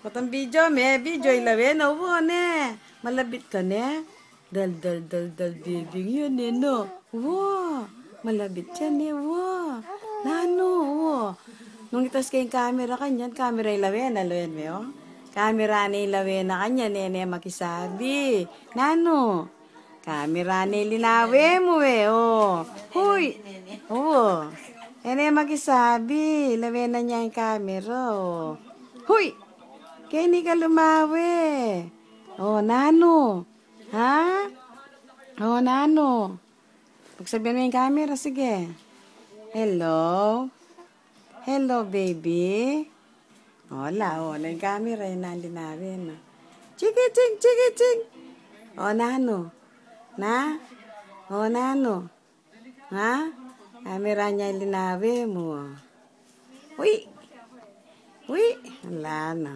Katang video ilawe na uwo ne. Malabit ka ne. Dal, baby yun eh, no. Uwo, malabit yan eh, uwo. Nano, uwo. Nung itas kayong camera kanyan, camera ilawe na, loyan mo yun. Camera na ilawe na kanyan, nene makisabi. Nano, camera na ilinawe mo eh, oh. Huy, uwo. Nene makisabi, ilawe na niya yung camera, oh. Huy! Kaya hindi ka lumawi. Oh, nano? Ha? Oh, nano? Pagsabihan mo yung camera, sige. Hello? Hello, baby? Wala, yung camera yung nalinawin. Chikiching, chikiching. Oh, nano? Na? Oh, nano? Ha? Camera niya linawin mo. Uy! Uy! Wala na.